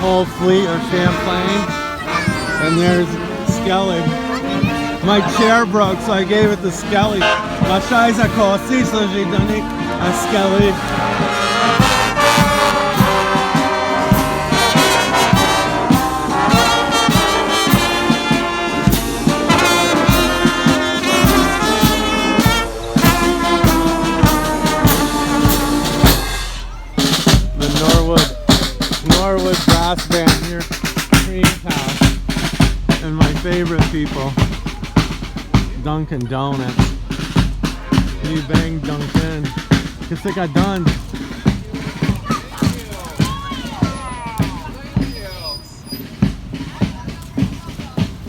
whole fleet of Champlain. And there's Skelly. My chair broke, so I gave it to Skelly. Lasciai così, so j'ai donné à Skelly. Norwood brass band here, Cream's house, and my favorite people, Dunkin' Donuts. You bang Dunkin', qu'est-ce que t'as done?